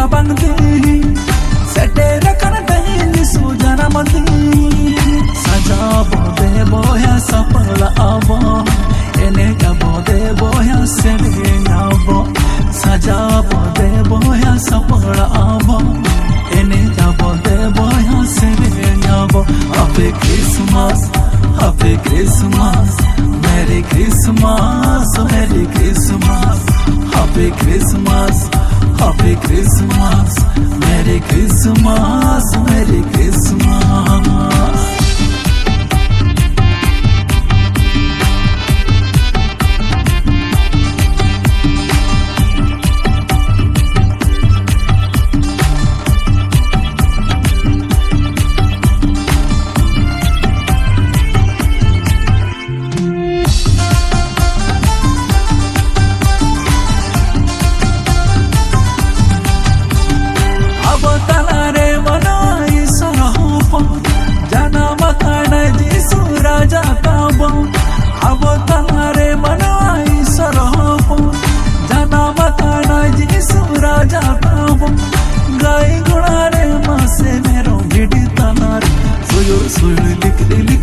rabang di setere kan dei sujana mandi sajabo de boya sapala abo ene kabo de boya sene nabo sajabo de boya sapala abo ene kabo de boya sene nabo happy Christmas happy Christmas merry Christmas merry Christmas happy Christmas happy Christmas merry Christmas merry Christmas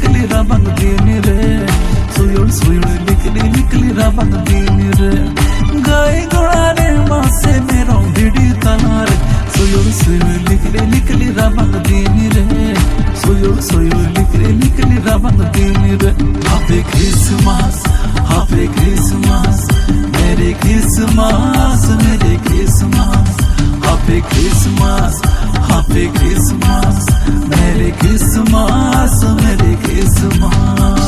likli rabang dini re suyul likli rabang dini re gai gurare mase mero bidi tanar suyul likli rabang dini re suyul likli rabang dini re happy Christmas merry Christmas merry Christmas happy Christmas merry Christmas merry Christmas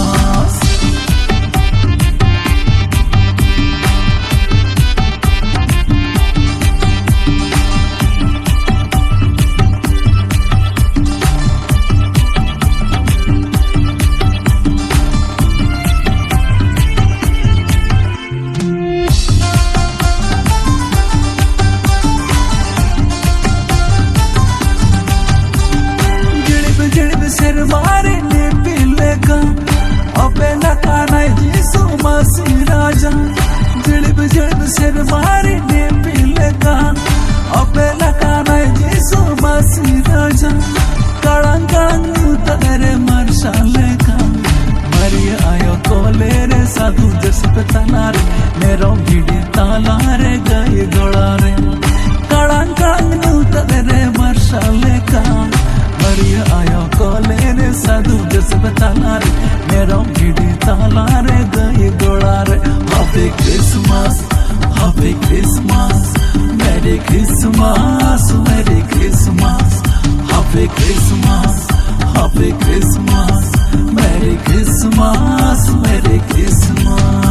मारे ने पिलेगा अबे लकाना यीशु मसीह राजा जड़ब सिर मारे ने पिलेगा अबे लकाना यीशु मसीह राजा कड़ंग तेरे मरशालेगा मरिया आयो कोले रे साधु जस पे तनारे मेरो भिड़ी तालारे गए गोड़ारे कड़ंग तेरे मरशालेगा मरिया आयो कोले रे साधु जस बतानारे मेरो भिड़ी तालारे गए गोड़ारे happy Christmas merry Christmas merry Christmas happy Christmas merry Christmas merry Christmas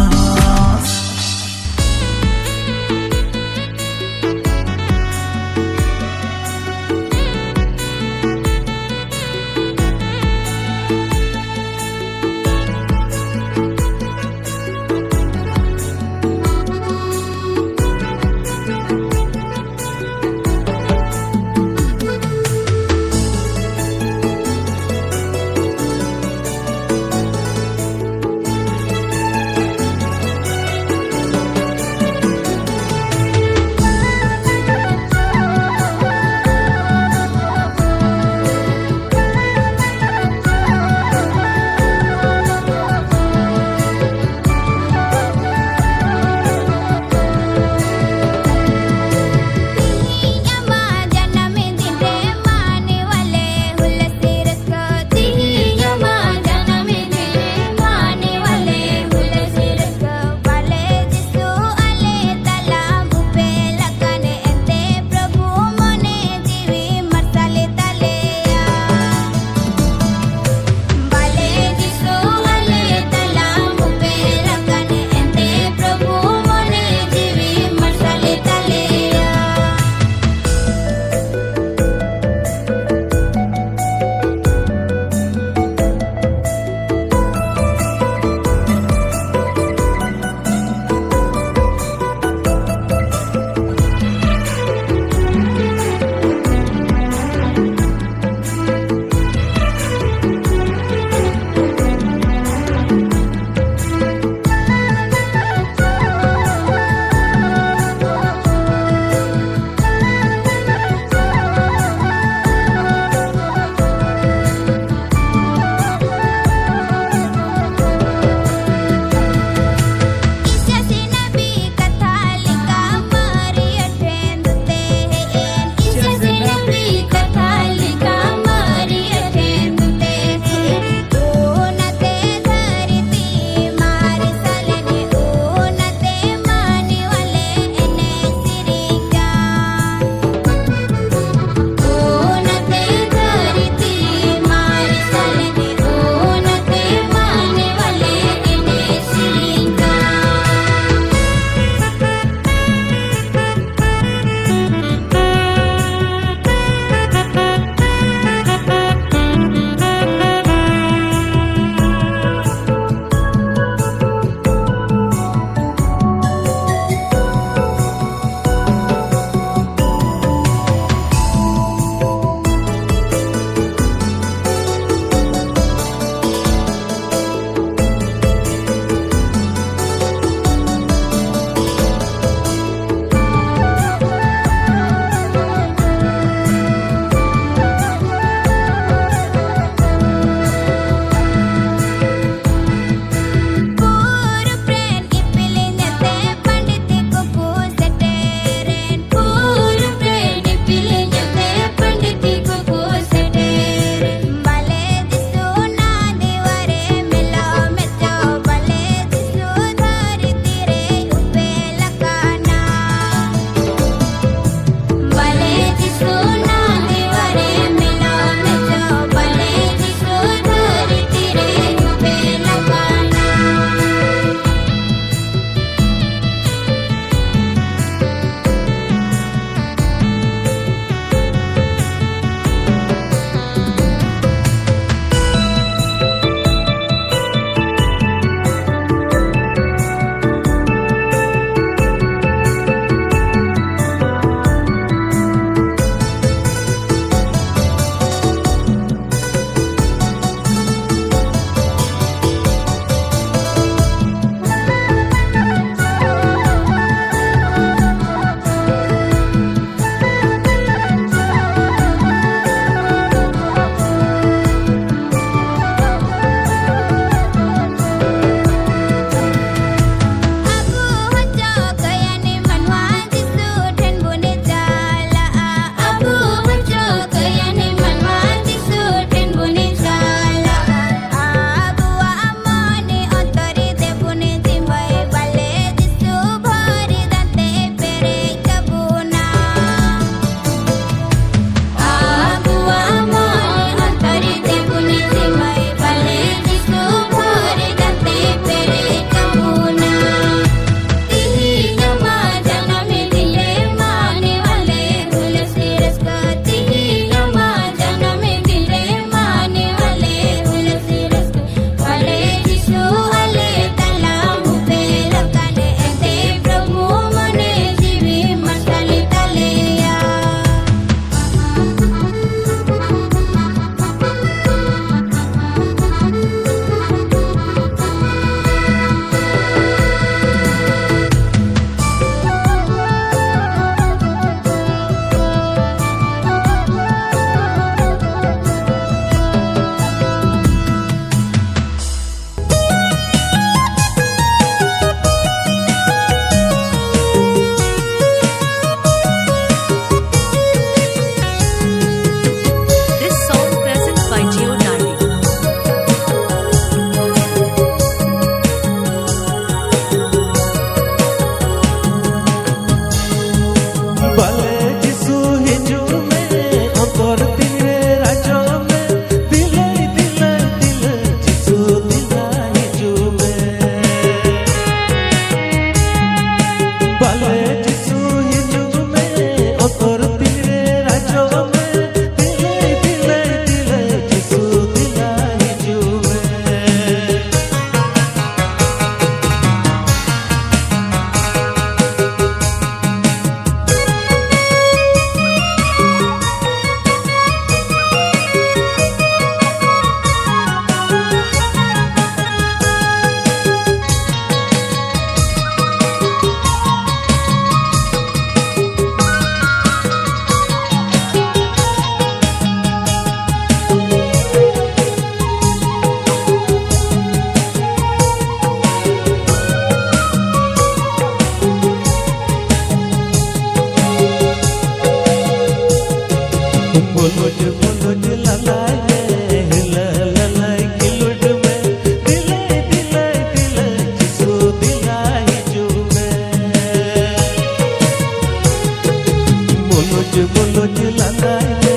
बोलोज लगाए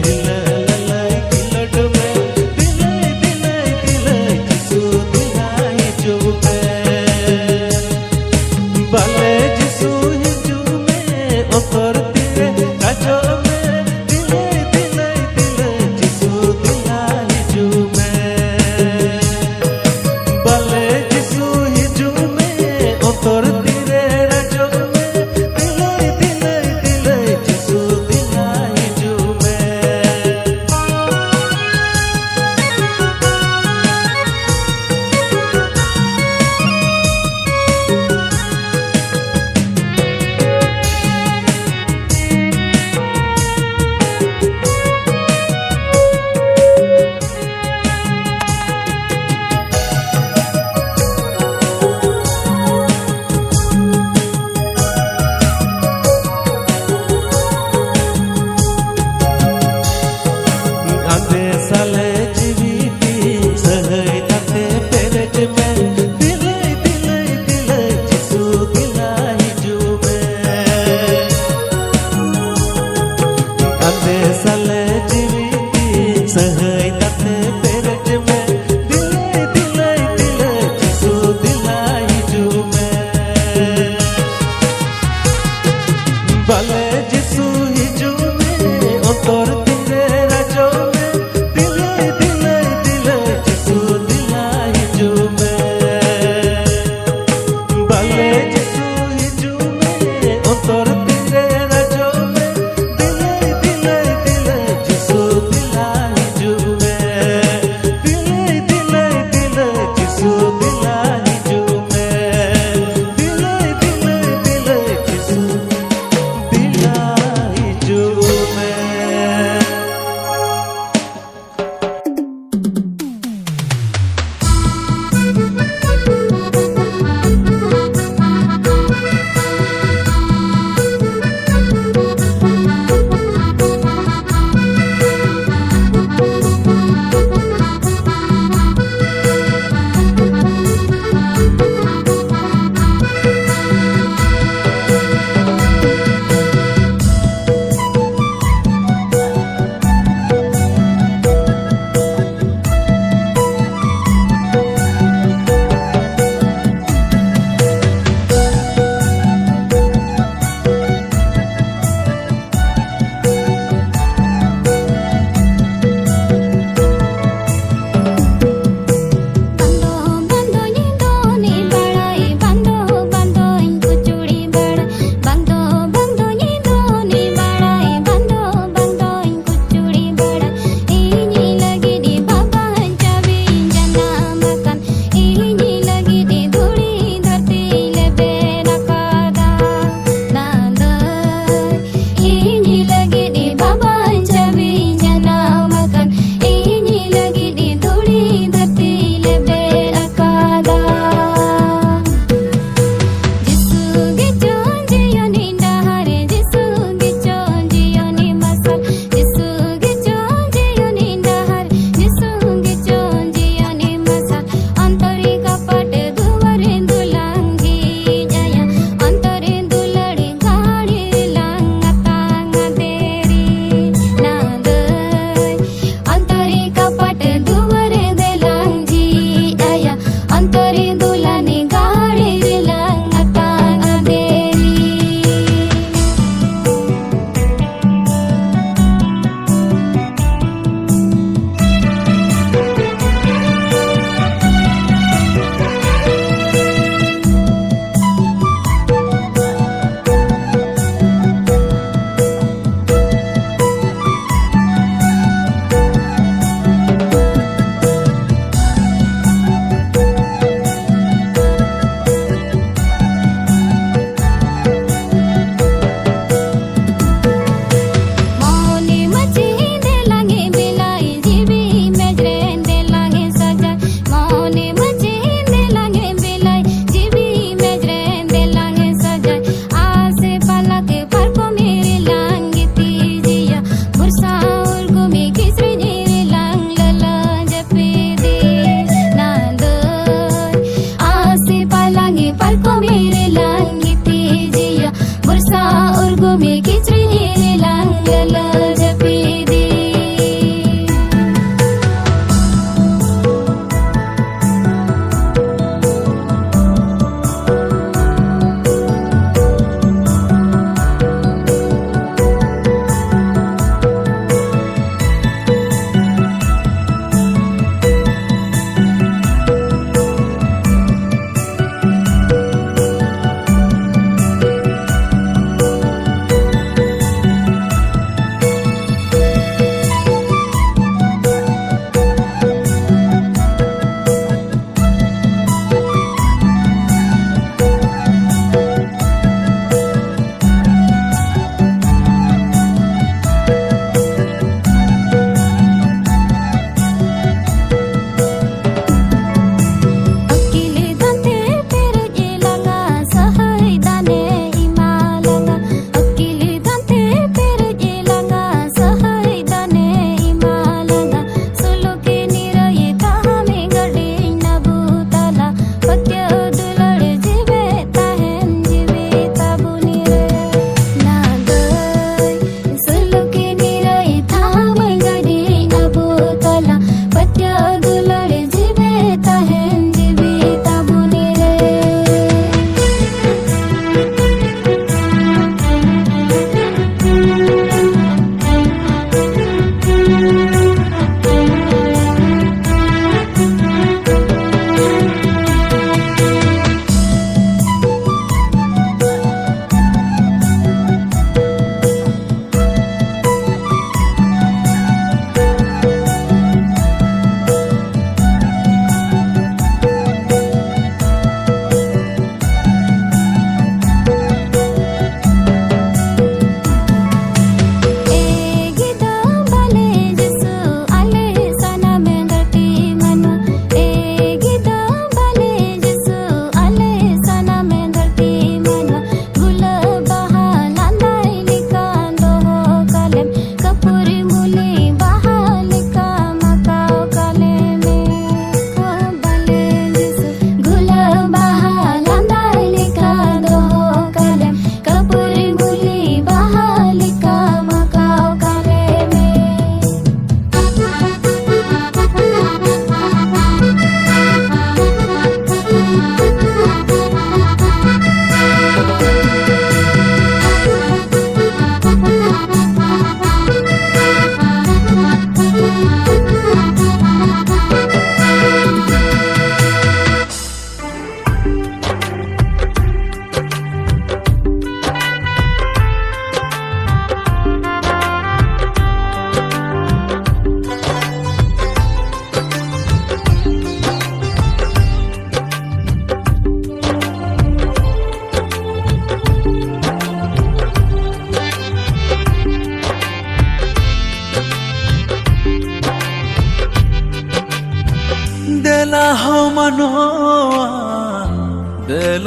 हिला ललाई किलट में दिलाई दिलाई दिलाई जिसु दिलाई चुपे बाले जिसु हिजू में ओकर तेरे काजो में दिलाई दिलाई दिलाई जिसु दिलाई चुपे बाले जिसु हिजू में ओकर तेरे राजो में दिलाई दिलाई दिलाई जिसु दिलाई चुपे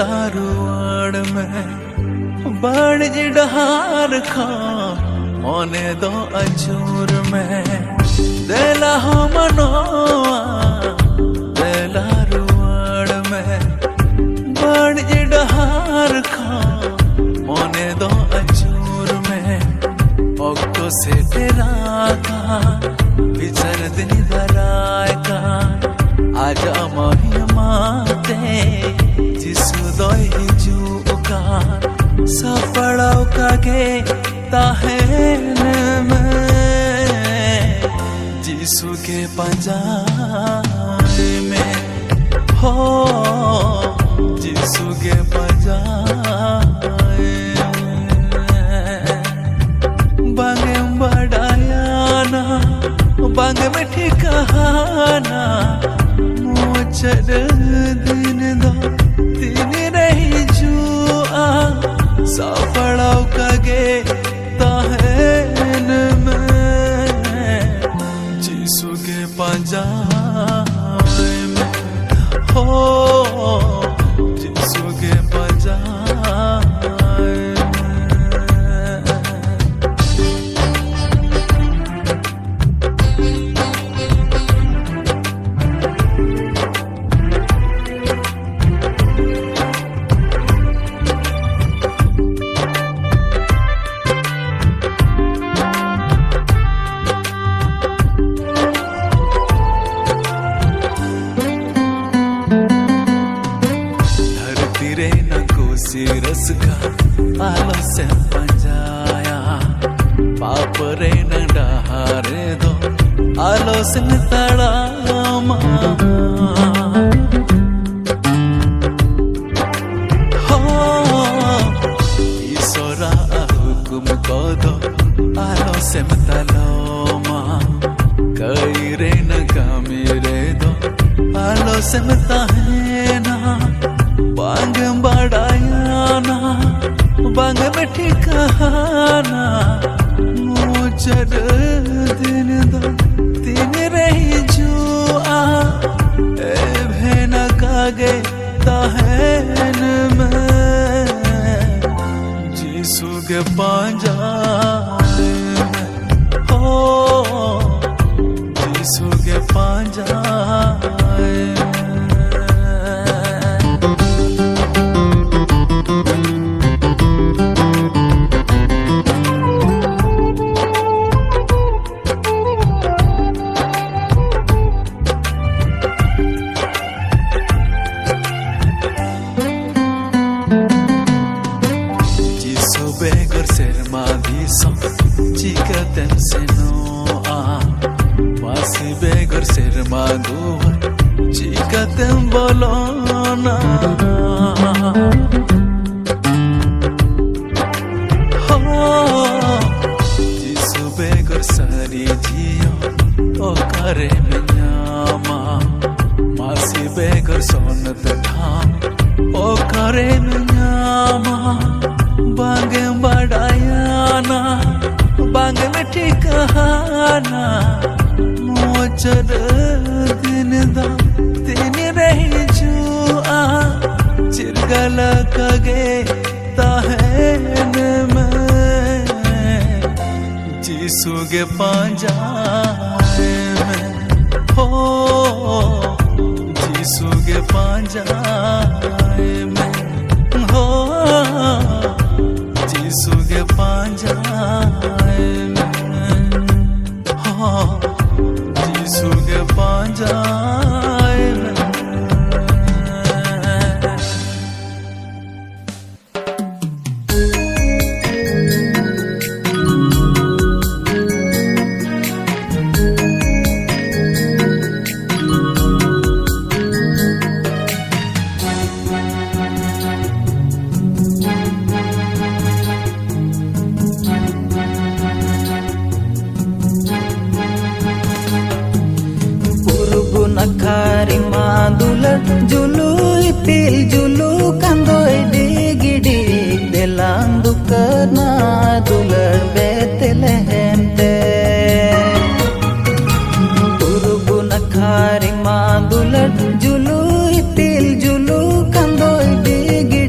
देला रुआड़ में बड़ डहार खा मोने दो अजूर में देला मनोआ देला रुआड़ में बड़ डहार खा मोने दो अजूर में ओक्तो से तेरा का बिचर दिन दराय का आजा महिमाते जिसु दोई जुका सपड़ाव कागे ताहेन में जिसु के पंजाए में हो जिसु के पंजाए बांगे बड़ायाना बांगे में ठिकाना मोचर दिन दो दिन रही जुआ सफड़ाव कागे ताहेन में जिसु के पंजाए में हो जिसु के पंजाए सिरस का आलो से पंजाया पाप रे न डहारे दो आलो से तड़ामा हो ईश्वरा हुकुम को दो आलो से तलोमा कई रे न कामिरे दो आलो से ताहेना बांग बड़ायाना बांग में ठिकाना मोचर दिन दो दिन रही जुआ ए भेना कागे ताहेन में जिसु के पंजाए में हो जिसु के पंजाए बेगर शर्मा दिसो चिकतम से नो आ वासी बेगर शर्मा गुवर चिकतम बोलो ना हो जिसु बेगर सारी जियो ओ करे मियामा मासी बेगर सोनत धाम ओ करे मियामा बांगे बड़ायाना बांगे में ठिकाना मोचर दिन दो दिन रही जुआ चिरगल कागे ताहेन में जिसु के पंजाए में हो जिसु के पंजाए में हो जिसु के पंजाए में हो जिसु के पंजाए में नखारी मादुलट Julu इपिल Julu कंदोय डिगिडी देलां दुकना दुलट बेतले हेंते पुरुगु नखारी मादुलट Julu इपिल Julu कंदोय डिगिडी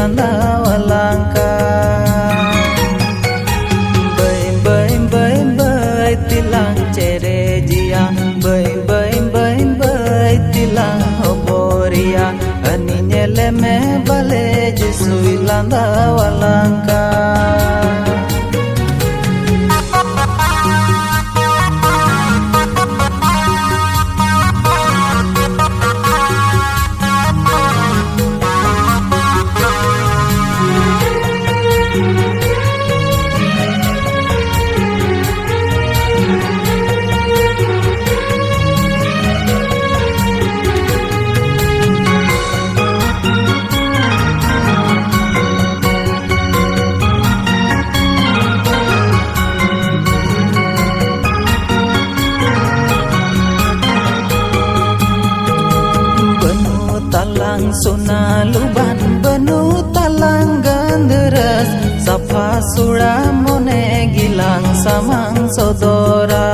landa walangka bay tilang cere jia bay tilang hoboria ani nyele me bale jisui landa walangka talang sona luban benu talang ganderas safa sura mone gilang samang sodora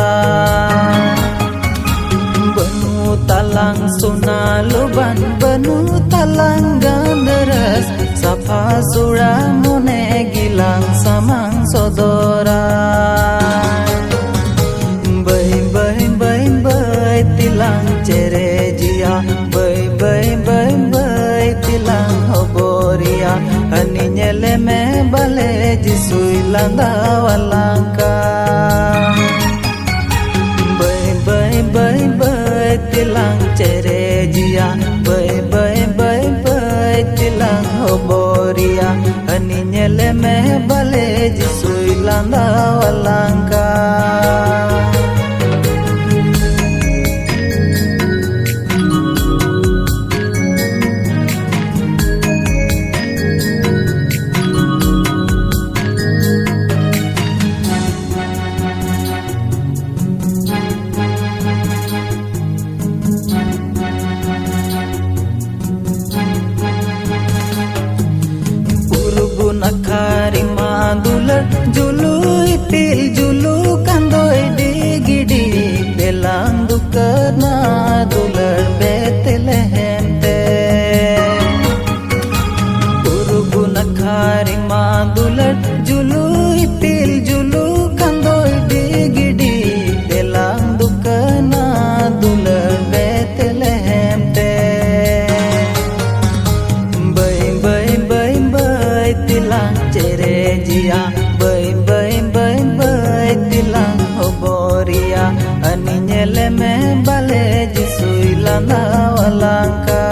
benu talang sona luban benu talang ganderas safa sura mone gilang samang sodora bay tilang cere jia bay tilang hoboria ani nyele me bale jisui landa walangka bay tilang cere jia bay tilang hoboria ani nyele me bale jisui landa walangka nakari madular julu ipil julu kandoi digidi belang dukana dular betelehemte urugu nakari madular julu ipil julu kandoi digidi belang dukana dular betelehemte tilang cere jia bay tilang hoboria ani nyele me bale jisui landa walangka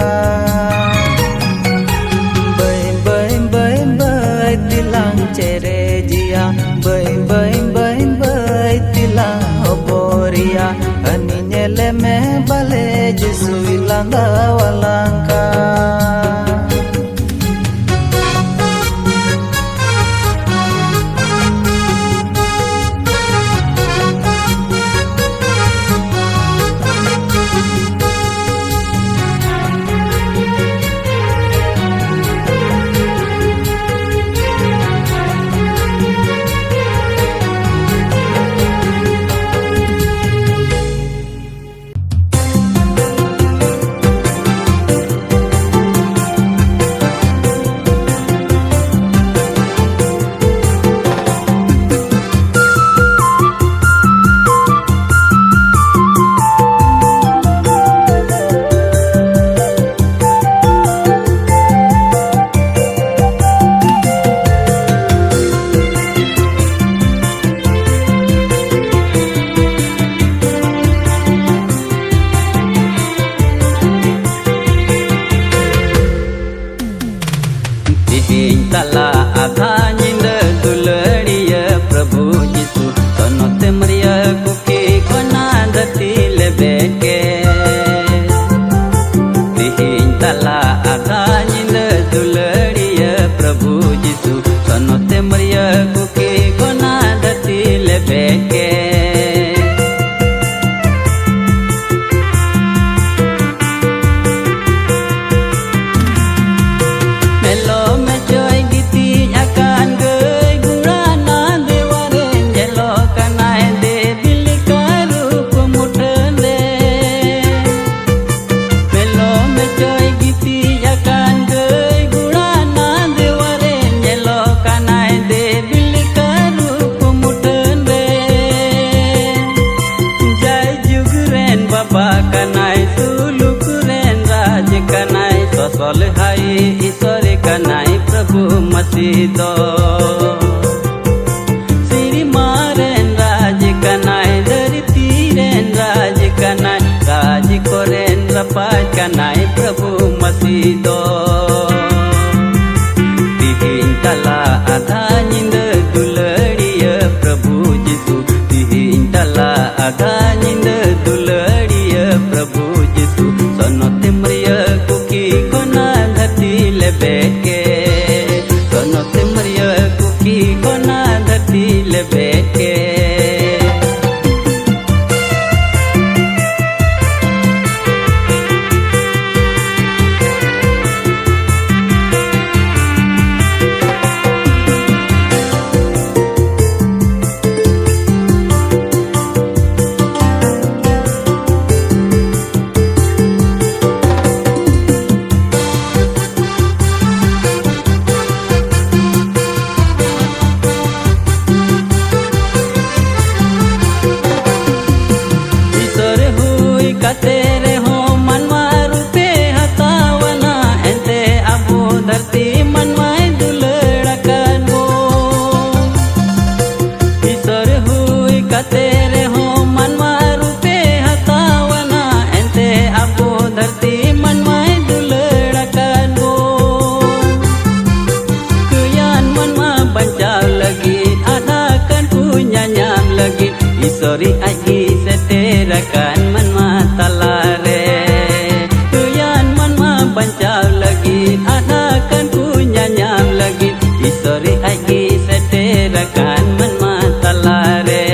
bay tilang cere jia bay tilang hoboria ani nyele me bale jisui landa walangka tala adha nyinda duladiya prabhu jisu sonote maria kuki kona dati lebeke dihin tala adha nyinda duladiya prabhu jisu sonote maria kuki kona dati lebeke melo me joy giti akan ge प्रभु मसीह दो सिरी मारेन राज कनाय धरती rain राज कनाय राज कोरेन रपाज कनाय प्रभु मसीह दो तिहिन तला आधा निंद दुलड़िया प्रभु जिसु तिहिन तला आधा निंद दुलड़िया प्रभु जिसु सोनोते मरिया कुकी कोना धरती ले बेके सोनोते मरिया कुकी कोना धरती ले बेके तेरे हो मनवा रूपे हतावना एंते अबो धरती मनवाए दुलड़कन हो ईश्वर हुई का तेरे हो मनवा रूपे हतावना एंते अबो धरती मनवाए दुलड़कन हो कुयान मनवा बचाव लगी आधा कन पुnya nyam lagi ईश्वरी आई से तेरा kan मनवा talare tuyan manma bancaw lagi ada kan punya nyam lagi isori agi seterakan manma talare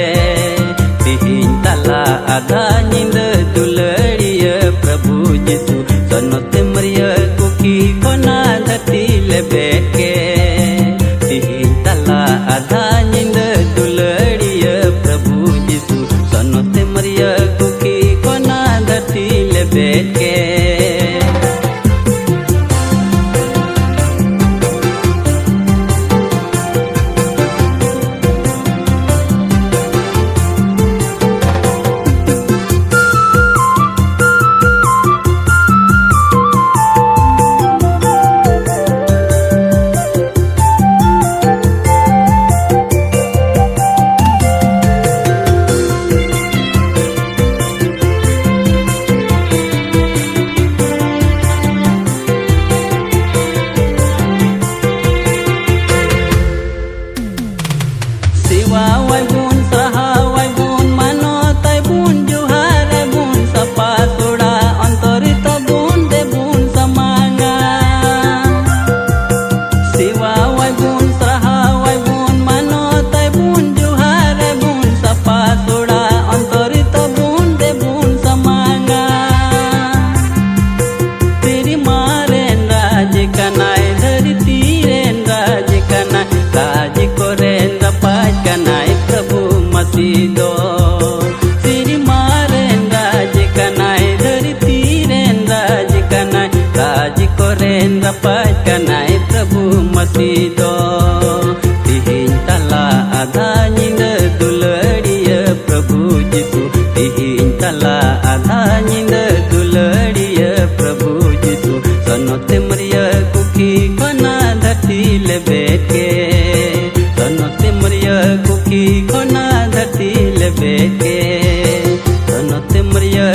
tihin tala ada nyinda duladiya prabhu jisu sonote maria kuki kona dhati lebeke tihin tala ada nyinda duladiya prabhu jisu sonote maria kuki kona धरती ले बैठ के do siri maren raj kanai धरती rain Raj kanai raj koren rapat kanai prabhu masi do tihin tala adha nyinda duladiya prabhu jisu tihin tala adha nyinda duladiya prabhu jisu sonote maria kuki kona dhati le betke sonote maria kuki kona धरती ले बैठे सोनोते मरिया